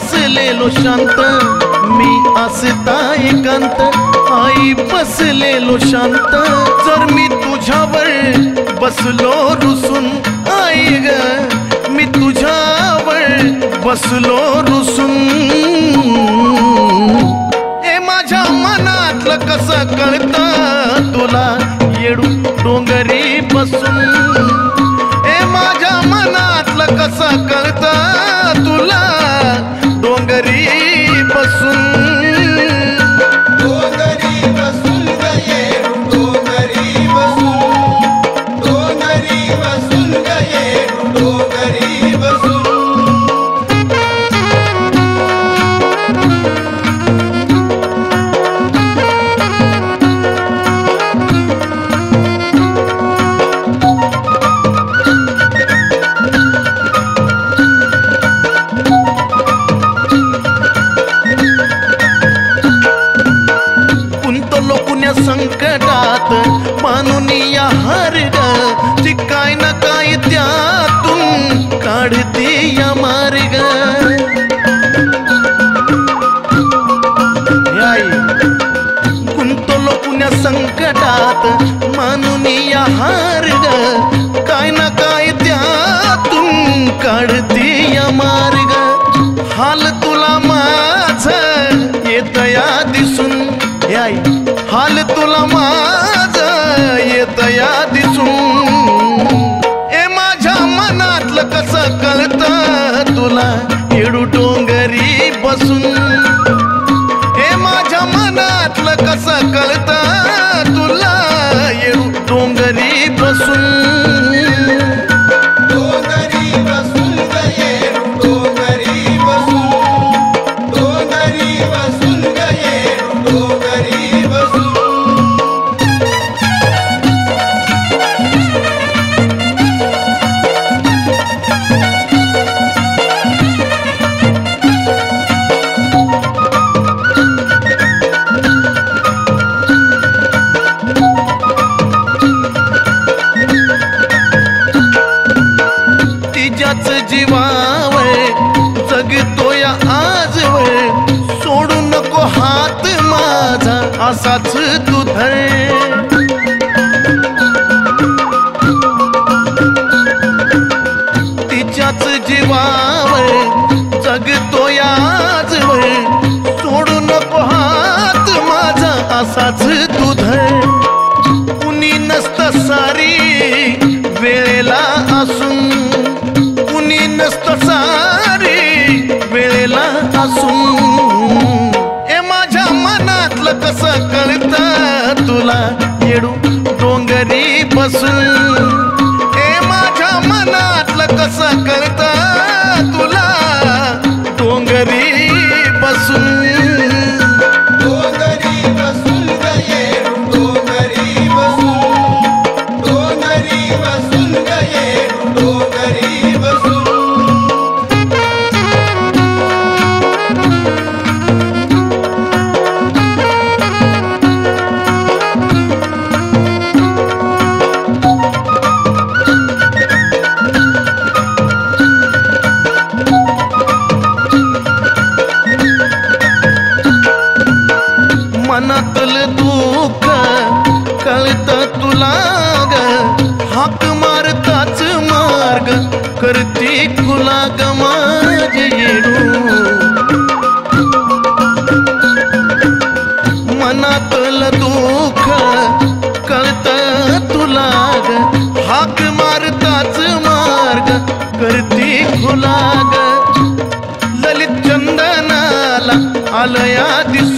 बसलेलो शांत, मी असता एकांत, आई बसलेलो शांत. जर मी तुझ्यावर बसलो रुसून, आई ग मी तुझ्यावर बसलो रुसून. हे माझ्या मनातलं कसं कळतं तुला येडू डोंगरी बसून. हे माझ्या मनातलं कसं कळतं तुला डोंगरी बसून. संकटात मानून या हार ग, ती काय ना काय त्यातून काढते या मार्ग. गुंतलो पुण्या संकटात मानून या हार ग, काय ना काय त्यातून काढते या मार्ग. हाल तुला माझ येतया दिसून, हाल तुला माझ येतया दिसून. ए माझ्या मनातलं कसं कळतं तुला येडू डोंगरी बसून. ए माझ्या मनातलं कसं कळतं तुला येडू डोंगरी बसून. जीवावर जगतोय आजवर, सोडू नको हात माझा असाच तू धर. तिच्याच जीवावर जगतोय आजवर, सोडू नको हात माझा असाच तू धर. कुणी नसतं सारी वेळेला असून, कुणी नसतं सारी वेळेला असून. ए माझ्या मनातलं कसं कळतं तुला येडू डोंगरी बसून. ए माझ्या मनातलं कसं कळतं तुला डोंगरी बसून. मनातलं दुःख कळतं तुला ग, हाक मारताच मार्ग करते खुला ग माझे येडू. मनातलं दुःख कळतं तुला ग, हाक मारताच मार्ग करते खुला ग. ललित चंदनाला आलया दिस